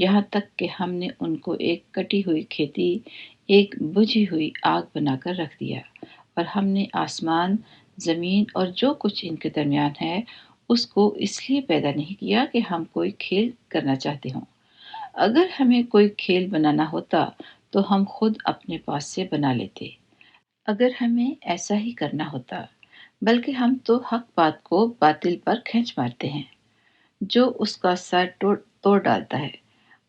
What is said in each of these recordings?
یہاں تک کہ ہم نے ان کو ایک کٹی ہوئی کھیتی، ایک بجھی ہوئی آگ بنا کر رکھ دیا، اور ہم نے آسمان، زمین اور جو کچھ ان کے درمیان ہے اس کو اس لیے پیدا نہیں کیا کہ ہم کوئی کھیل کرنا چاہتے ہوں۔ اگر ہمیں کوئی کھیل بنانا ہوتا تو ہم خود اپنے پاس سے بنا لیتے، اگر ہمیں ایسا ہی کرنا ہوتا، بلکہ ہم تو حق بات کو باطل پر کھینچ مارتے ہیں، جو اس کا سر توڑ ڈالتا ہے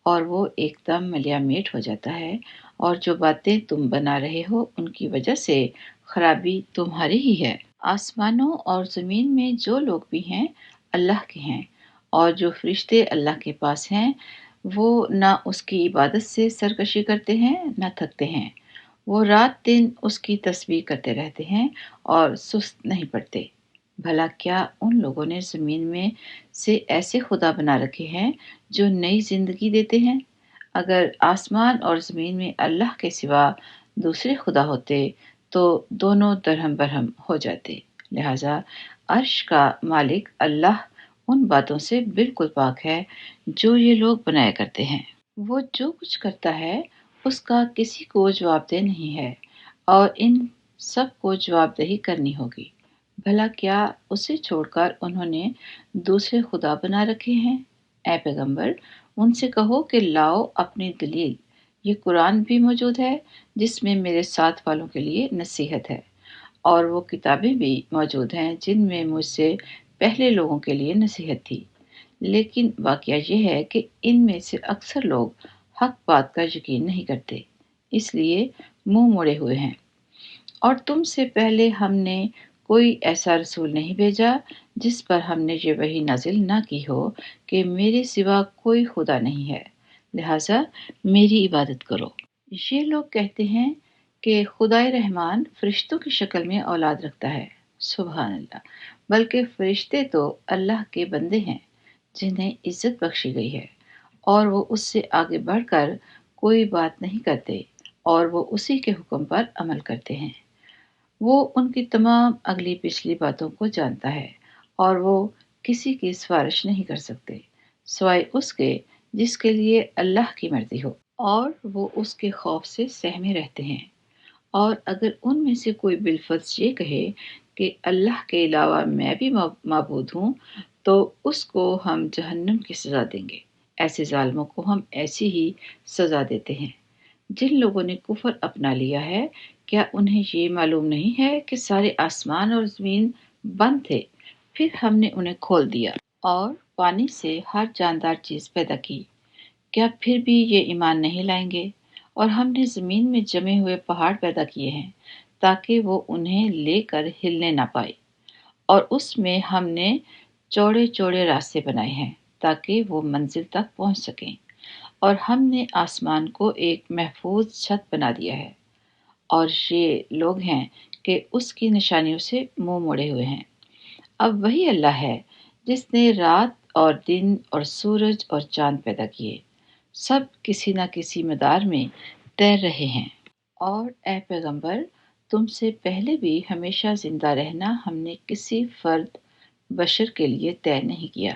اور وہ ایک دم ملیا میٹ ہو جاتا ہے، اور جو باتیں تم بنا رہے ہو ان کی وجہ سے خرابی تمہاری ہی ہے۔ آسمانوں اور زمین میں جو لوگ بھی ہیں اللہ کے ہیں، اور جو فرشتے اللہ کے پاس ہیں وہ نہ اس کی عبادت سے سرکشی کرتے ہیں نہ تھکتے ہیں، وہ رات دن اس کی تسبیح کرتے رہتے ہیں اور سست نہیں پڑتے۔ بھلا کیا ان لوگوں نے زمین میں سے ایسے خدا بنا رکھے ہیں جو نئی زندگی دیتے ہیں؟ اگر آسمان اور زمین میں اللہ کے سوا دوسرے خدا ہوتے تو دونوں درہم برہم ہو جاتے۔ لہذا عرش کا مالک اللہ ان باتوں سے بالکل پاک ہے جو یہ لوگ بنایا کرتے ہیں۔ وہ جو کچھ کرتا ہے اس کا کسی کو جواب دہ نہیں ہے، اور ان سب کو جواب دہی کرنی ہوگی۔ بھلا کیا اسے چھوڑ کر انہوں نے دوسرے خدا بنا رکھے ہیں؟ اے پیغمبر، ان سے کہو کہ لاؤ اپنی دلیل، یہ قرآن بھی موجود ہے جس میں میرے ساتھ والوں کے لیے نصیحت ہے، اور وہ کتابیں بھی موجود ہیں جن میں مجھ سے پہلے لوگوں کے لیے نصیحت تھی، لیکن واقعہ یہ ہے کہ ان میں سے اکثر لوگ حق بات کا یقین نہیں کرتے، اس لیے منہ موڑے ہوئے ہیں۔ اور تم سے پہلے ہم نے کوئی ایسا رسول نہیں بھیجا جس پر ہم نے یہ وحی نازل نہ کی ہو کہ میرے سوا کوئی خدا نہیں ہے، لہذا میری عبادت کرو۔ یہ لوگ کہتے ہیں کہ خدائے رحمان فرشتوں کی شکل میں اولاد رکھتا ہے، سبحان اللہ، بلکہ فرشتے تو اللہ کے بندے ہیں جنہیں عزت بخشی گئی ہے، اور وہ اس سے آگے بڑھ کر کوئی بات نہیں کرتے، اور وہ اسی کے حکم پر عمل کرتے ہیں۔ وہ ان کی تمام اگلی پچھلی باتوں کو جانتا ہے، اور وہ کسی کی سفارش نہیں کر سکتے سوائے اس کے جس کے لیے اللہ کی مرضی ہو، اور وہ اس کے خوف سے سہمے رہتے ہیں۔ اور اگر ان میں سے کوئی بالفرض یہ کہے کہ اللہ کے علاوہ میں بھی معبود ہوں تو اس کو ہم جہنم کی سزا دیں گے۔ ایسے ظالموں کو ہم ایسی ہی سزا دیتے ہیں۔ جن لوگوں نے کفر اپنا لیا ہے، کیا انہیں یہ معلوم نہیں ہے کہ سارے آسمان اور زمین بند تھے، پھر ہم نے انہیں کھول دیا، اور پانی سے ہر جاندار چیز پیدا کی، کیا پھر بھی یہ ایمان نہیں لائیں گے؟ اور ہم نے زمین میں جمے ہوئے پہاڑ پیدا کیے ہیں تاکہ وہ انہیں لے کر ہلنے نہ پائے، اور اس میں ہم نے چوڑے چوڑے راستے بنائے ہیں تاکہ وہ منزل تک پہنچ سکیں، اور ہم نے آسمان کو ایک محفوظ چھت بنا دیا ہے، اور یہ لوگ ہیں کہ اس کی نشانیوں سے منہ موڑے ہوئے ہیں۔ اب وہی اللہ ہے جس نے رات اور دن اور سورج اور چاند پیدا کیے، سب کسی نہ کسی مدار میں تیر رہے ہیں۔ اور اے پیغمبر، تم سے پہلے بھی ہمیشہ زندہ رہنا ہم نے کسی فرد بشر کے لیے طے نہیں کیا،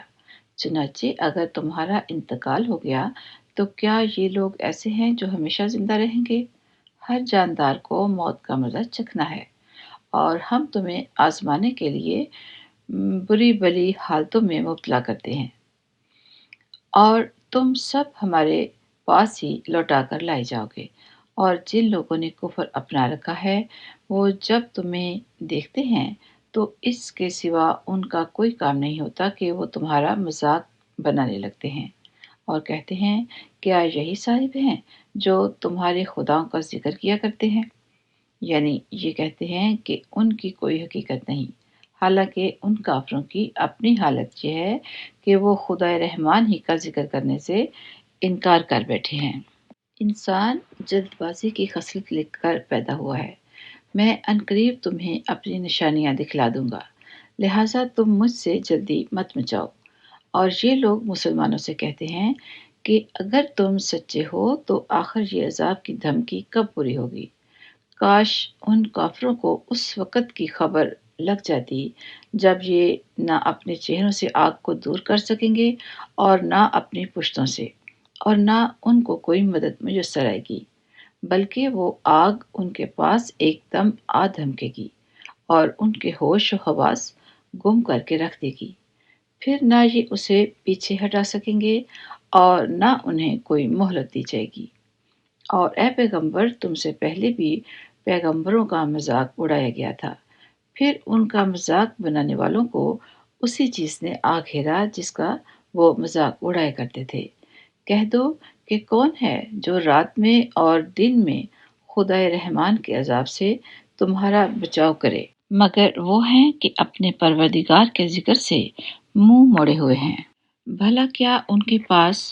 چنانچہ اگر تمہارا انتقال ہو گیا تو کیا یہ لوگ ایسے ہیں جو ہمیشہ زندہ رہیں گے؟ ہر جاندار کو موت کا مزہ چکھنا ہے، اور ہم تمہیں آزمانے کے لیے بری بلی حالتوں میں مبتلا کرتے ہیں، اور تم سب ہمارے پاس ہی لوٹا کر لائے جاؤ گے۔ اور جن لوگوں نے کفر اپنا رکھا ہے وہ جب تمہیں دیکھتے ہیں تو اس کے سوا ان کا کوئی کام نہیں ہوتا کہ وہ تمہارا مذاق بنانے لگتے ہیں، اور کہتے ہیں کیا یہی صاحب ہیں جو تمہارے خداؤں کا ذکر کیا کرتے ہیں؟ یعنی یہ کہتے ہیں کہ ان کی کوئی حقیقت نہیں، حالانکہ ان کافروں کی اپنی حالت یہ ہے کہ وہ خدا رحمان ہی کا ذکر کرنے سے انکار کر بیٹھے ہیں۔ انسان جلد بازی کی خصلت لے کر پیدا ہوا ہے، میں عنقریب تمہیں اپنی نشانیاں دکھلا دوں گا، لہٰذا تم مجھ سے جلدی مت مچاؤ۔ اور یہ لوگ مسلمانوں سے کہتے ہیں کہ اگر تم سچے ہو تو آخر یہ عذاب کی دھمکی کب پوری ہوگی؟ کاش ان کافروں کو اس وقت کی خبر لگ جاتی جب یہ نہ اپنے چہروں سے آگ کو دور کر سکیں گے اور نہ اپنی پشتوں سے۔ اور نہ ان کو کوئی مدد میسر آئے گی، بلکہ وہ آگ ان کے پاس ایک دم آ دھمکے گی اور ان کے ہوش و حواس گم کر کے رکھ دے گی۔ پھر نہ یہ اسے پیچھے ہٹا سکیں گے اور نہ انہیں کوئی مہلت دی جائے گی۔ اور اے پیغمبر، تم سے پہلے بھی پیغمبروں کا مذاق اڑایا گیا تھا، پھر ان کا مذاق بنانے والوں کو اسی چیز نے آ گھیرا جس کا وہ مذاق اڑایا کرتے تھے۔ کہہ دو کہ کون ہے جو رات میں اور دن میں خدائے رحمان کے عذاب سے تمہارا بچاؤ کرے، مگر وہ ہیں کہ اپنے پروردگار کے ذکر سے منہ موڑے ہوئے ہیں۔ بھلا کیا ان کے پاس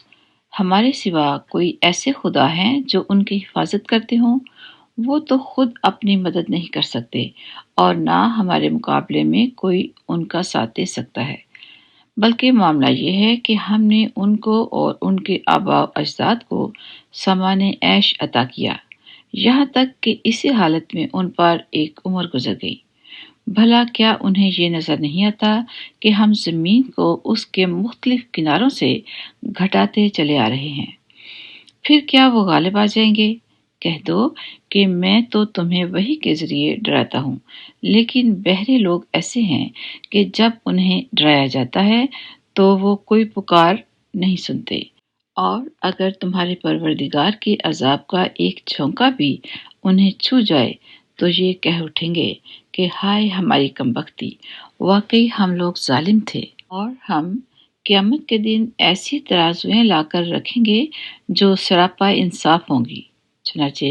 ہمارے سوا کوئی ایسے خدا ہیں جو ان کی حفاظت کرتے ہوں؟ وہ تو خود اپنی مدد نہیں کر سکتے اور نہ ہمارے مقابلے میں کوئی ان کا ساتھ دے سکتا ہے۔ بلکہ معاملہ یہ ہے کہ ہم نے ان کو اور ان کے آباء و اجداد کو سامان عیش عطا کیا، یہاں تک کہ اسی حالت میں ان پر ایک عمر گزر گئی۔ بھلا کیا انہیں یہ نظر نہیں آتا کہ ہم زمین کو اس کے مختلف کناروں سے گھٹاتے چلے آ رہے ہیں؟ پھر کیا وہ غالب آ جائیں گے؟ کہہ دو کہ میں تو تمہیں وحی کے ذریعے ڈراتا ہوں، لیکن بہرے لوگ ایسے ہیں کہ جب انہیں ڈرایا جاتا ہے تو وہ کوئی پکار نہیں سنتے، اور اگر تمہارے پروردگار کے عذاب کا ایک جھونکا بھی انہیں چھو جائے تو یہ کہہ اٹھیں گے کہ ہائے ہماری کمبختی، واقعی ہم لوگ ظالم تھے۔ اور ہم قیامت کے دن ایسی ترازویں لا کر رکھیں گے جو سراپا انصاف ہوں گی، چنانچہ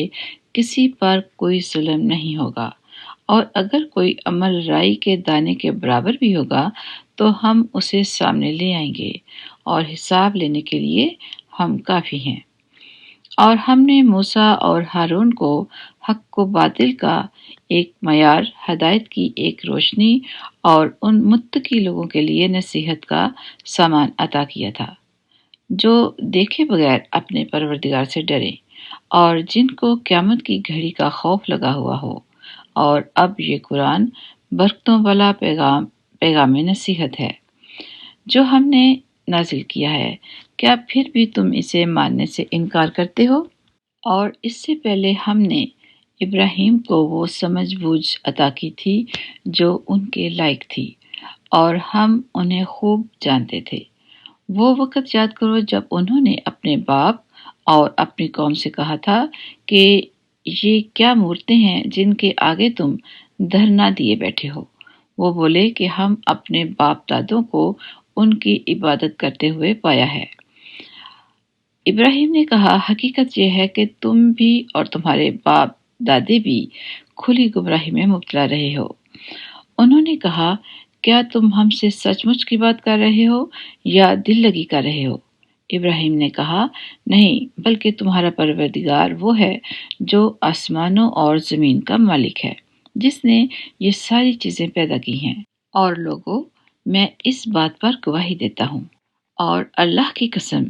کسی پر کوئی ظلم نہیں ہوگا، اور اگر کوئی عمل رائی کے دانے کے برابر بھی ہوگا تو ہم اسے سامنے لے آئیں گے، اور حساب لینے کے لیے ہم کافی ہیں۔ اور ہم نے موسیٰ اور ہارون کو حق و باطل کا ایک معیار، ہدایت کی ایک روشنی اور ان متقی لوگوں کے لیے نصیحت کا سامان عطا کیا تھا، جو دیکھے بغیر اپنے پروردگار سے ڈرے اور جن کو قیامت کی گھڑی کا خوف لگا ہوا ہو۔ اور اب یہ قرآن برکتوں والا پیغام نصیحت ہے جو ہم نے نازل کیا ہے، کیا پھر بھی تم اسے ماننے سے انکار کرتے ہو؟ اور اس سے پہلے ہم نے ابراہیم کو وہ سمجھ بوجھ عطا کی تھی جو ان کے لائق تھی، اور ہم انہیں خوب جانتے تھے۔ وہ وقت یاد کرو جب انہوں نے اپنے باپ اور اپنی قوم سے کہا تھا کہ یہ کیا مورتیں ہیں جن کے آگے تم دھرنا دیے بیٹھے ہو؟ وہ بولے کہ ہم اپنے باپ دادوں کو ان کی عبادت کرتے ہوئے پایا ہے۔ ابراہیم نے کہا، حقیقت یہ ہے کہ تم بھی اور تمہارے باپ دادے بھی کھلی گمراہی میں مبتلا رہے ہو۔ انہوں نے کہا، کیا تم ہم سے سچ مچ کی بات کر رہے ہو یا دل لگی کر رہے ہو؟ ابراہیم نے کہا، نہیں، بلکہ تمہارا پروردگار وہ ہے جو آسمانوں اور زمین کا مالک ہے، جس نے یہ ساری چیزیں پیدا کی ہیں۔ اور لوگوں، میں اس بات پر گواہی دیتا ہوں، اور اللہ کی قسم،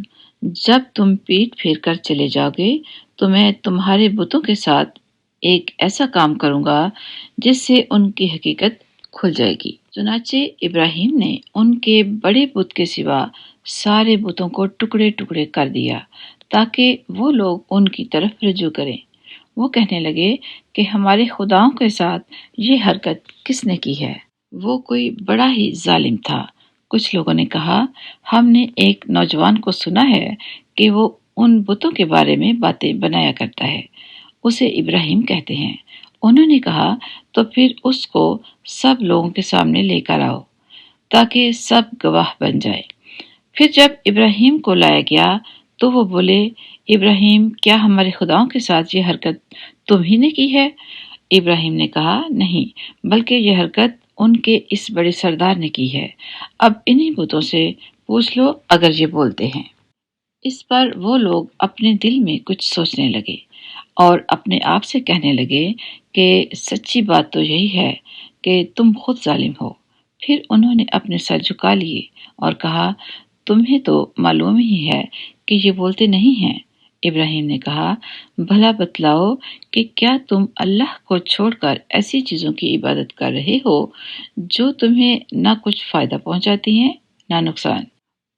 جب تم پیٹ پھیر کر چلے جاؤ گے تو میں تمہارے بتوں کے ساتھ ایک ایسا کام کروں گا جس سے ان کی حقیقت کھل جائے گی۔ چنانچہ ابراہیم نے ان کے بڑے بت کے سوا سارے بتوں کو ٹکڑے ٹکڑے کر دیا تاکہ وہ لوگ ان کی طرف رجوع کریں۔ وہ کہنے لگے کہ ہمارے خداؤں کے ساتھ یہ حرکت کس نے کی ہے؟ وہ کوئی بڑا ہی ظالم تھا۔ کچھ لوگوں نے کہا، ہم نے ایک نوجوان کو سنا ہے کہ وہ ان بتوں کے بارے میں باتیں بنایا کرتا ہے، اسے ابراہیم کہتے ہیں۔ انہوں نے کہا، تو پھر اس کو سب لوگوں کے سامنے لے کر آؤ تاکہ سب گواہ بن جائے۔ پھر جب ابراہیم کو لایا گیا تو وہ بولے، ابراہیم، کیا ہمارے خداؤں کے ساتھ یہ حرکت تم ہی نے کی ہے؟ ابراہیم نے کہا، نہیں، بلکہ یہ حرکت ان کے اس بڑے سردار نے کی ہے۔ اب انہی بتوں سے پوچھ لو اگر یہ بولتے ہیں۔ اس پر وہ لوگ اپنے دل میں کچھ سوچنے لگے اور اپنے آپ سے کہنے لگے کہ سچی بات تو یہی ہے کہ تم خود ظالم ہو۔ پھر انہوں نے اپنے سر جھکا لیے اور کہا، تمہیں تو معلوم ہی ہے کہ یہ بولتے نہیں ہیں۔ ابراہیم نے کہا، بھلا بتلاؤ کہ کیا تم اللہ کو چھوڑ کر ایسی چیزوں کی عبادت کر رہے ہو جو تمہیں نہ کچھ فائدہ پہنچاتی ہیں نہ نقصان؟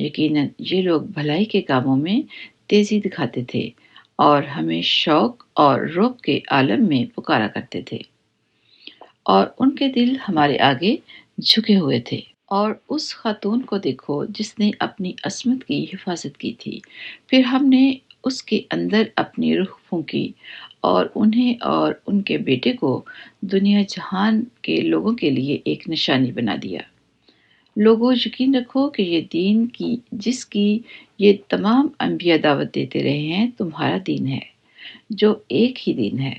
یقیناً یہ لوگ بھلائی کے کاموں میں تیزی دکھاتے تھے اور ہمیں شوق اور رعب کے عالم میں پکارا کرتے تھے، اور ان کے دل ہمارے آگے جھکے ہوئے تھے۔ اور اس خاتون کو دیکھو جس نے اپنی عصمت کی حفاظت کی تھی، پھر ہم نے اس کے اندر اپنی روح پھونکی اور انہیں اور ان کے بیٹے کو دنیا جہان کے لوگوں کے لیے ایک نشانی بنا دیا۔ لوگوں، یقین رکھو کہ یہ دین کی جس کی یہ تمام انبیاء دعوت دیتے رہے ہیں تمہارا دین ہے، جو ایک ہی دین ہے،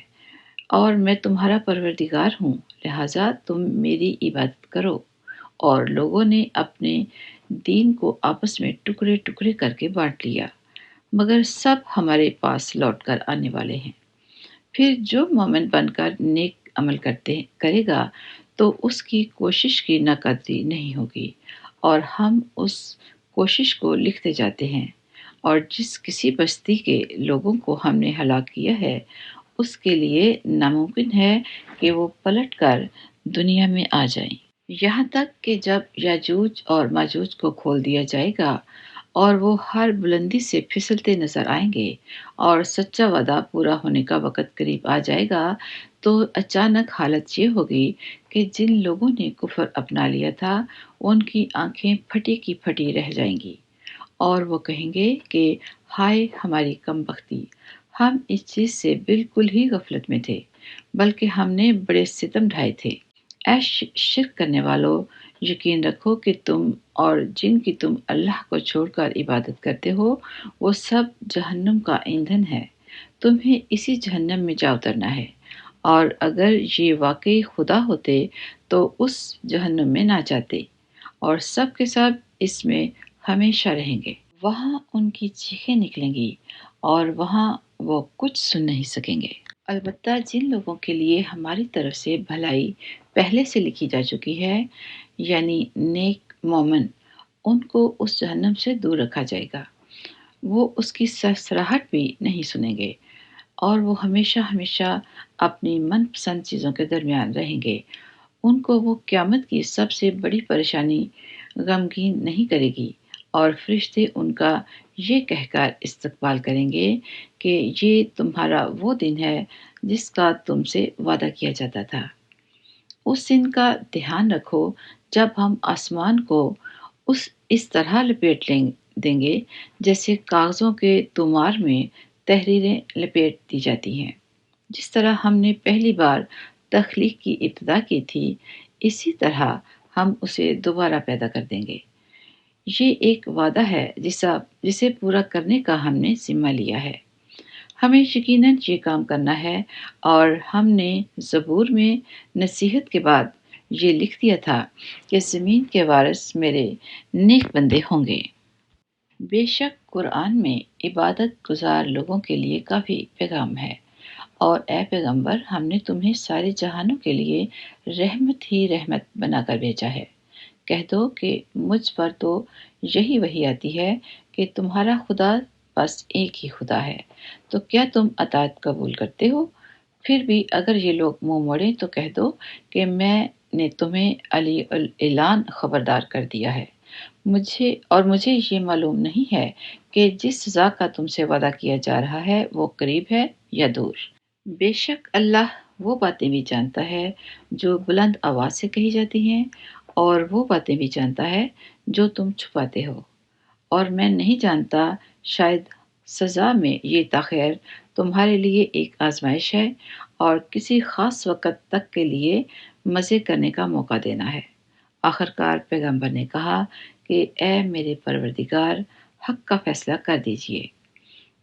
اور میں تمہارا پروردگار ہوں، لہٰذا تم میری عبادت کرو۔ اور لوگوں نے اپنے دین کو آپس میں ٹکڑے ٹکڑے کر کے بانٹ لیا، مگر سب ہمارے پاس لوٹ کر آنے والے ہیں۔ پھر جو مومن بن کر نیک عمل کرے گا تو اس کی کوشش کی ناقدری نہیں ہوگی، اور ہم اس کوشش کو لکھتے جاتے ہیں۔ اور جس کسی بستی کے لوگوں کو ہم نے ہلاک کیا ہے، اس کے لیے ناممکن ہے کہ وہ پلٹ کر دنیا میں آ جائیں، یہاں تک کہ جب یاجوج اور ماجوج کو کھول دیا جائے گا اور وہ ہر بلندی سے پھسلتے نظر آئیں گے اور سچا وعدہ پورا ہونے کا وقت قریب آ جائے گا، تو اچانک حالت یہ ہوگی کہ جن لوگوں نے کفر اپنا لیا تھا ان کی آنکھیں پھٹی کی پھٹی رہ جائیں گی، اور وہ کہیں گے کہ ہائے ہماری کم بختی، ہم اس چیز سے بالکل ہی غفلت میں تھے، بلکہ ہم نے بڑے ستم ڈھائے تھے۔ اے شرک کرنے والو، یقین رکھو کہ تم اور جن کی تم اللہ کو چھوڑ کر عبادت کرتے ہو وہ سب جہنم کا ایندھن ہے، تمہیں اسی جہنم میں جا اترنا ہے، اور اگر یہ واقعی خدا ہوتے تو اس جہنم میں نہ جاتے، اور سب کے سب اس میں ہمیشہ رہیں گے۔ وہاں ان کی چیخیں نکلیں گی اور وہاں وہ کچھ سن نہیں سکیں گے۔ البتہ جن لوگوں کے لیے ہماری طرف سے بھلائی پہلے سے لکھی جا چکی ہے، یعنی نیک مومن، ان کو اس جہنم سے دور رکھا جائے گا، وہ اس کی سرسراہٹ بھی نہیں سنیں گے، اور وہ ہمیشہ ہمیشہ اپنی من پسند چیزوں کے درمیان رہیں گے۔ ان کو وہ قیامت کی سب سے بڑی پریشانی غمگین نہیں کرے گی، اور فرشتے ان کا یہ کہہ کر استقبال کریں گے کہ یہ تمہارا وہ دن ہے جس کا تم سے وعدہ کیا جاتا تھا۔ اس دن کا دھیان رکھو جب ہم آسمان کو اس طرح لپیٹ دیں گے جیسے کاغذوں کے تومار میں تحریریں لپیٹ دی جاتی ہیں۔ جس طرح ہم نے پہلی بار تخلیق کی ابتدا کی تھی، اسی طرح ہم اسے دوبارہ پیدا کر دیں گے۔ یہ ایک وعدہ ہے جسے پورا کرنے کا ہم نے ذمہ لیا ہے۔ ہمیں یقیناً یہ کام کرنا ہے، اور ہم نے زبور میں نصیحت کے بعد یہ لکھ دیا تھا کہ زمین کے وارث میرے نیک بندے ہوں گے۔ بے شک قرآن میں عبادت گزار لوگوں کے لیے کافی پیغام ہے، اور اے پیغمبر، ہم نے تمہیں سارے جہانوں کے لیے رحمت ہی رحمت بنا کر بھیجا ہے۔ کہہ دو کہ مجھ پر تو یہی وحی آتی ہے کہ تمہارا خدا بس ایک ہی خدا ہے، تو کیا تم اطاعت قبول کرتے ہو؟ پھر بھی اگر یہ لوگ منہ موڑیں تو کہہ دو کہ میں نے تمہیں علی الاعلان خبردار کر دیا ہے، مجھے یہ معلوم نہیں ہے کہ جس سزا کا تم سے وعدہ کیا جا رہا ہے وہ قریب ہے یا دور۔ بے شک اللہ وہ باتیں بھی جانتا ہے جو بلند آواز سے کہی جاتی ہیں، اور وہ باتیں بھی جانتا ہے جو تم چھپاتے ہو۔ اور میں نہیں جانتا، شاید سزا میں یہ تاخیر تمہارے لیے ایک آزمائش ہے، اور کسی خاص وقت تک کے لیے مزے کرنے کا موقع دینا ہے۔ آخرکار پیغمبر نے کہا کہ اے میرے پروردگار، حق کا فیصلہ کر دیجئے،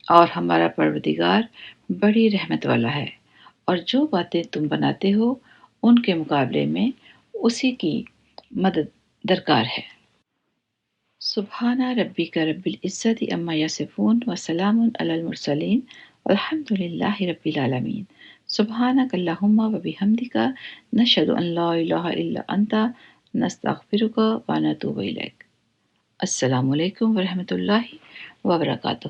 اور ہمارا پروردگار بڑی رحمت والا ہے، اور جو باتیں تم بناتے ہو ان کے مقابلے میں اسی کی مدد درکار ہے۔ سبحان ربک رب العزت عما یصفون وسلام علی المرسلین والحمد للہ رب العالمین۔ سبحانک اللہم وبحمدک، نشہد ان لا الہ الا انت، نستغفرک ونتوب الیک۔ السلام علیکم ورحمۃ اللہ وبرکاتہ۔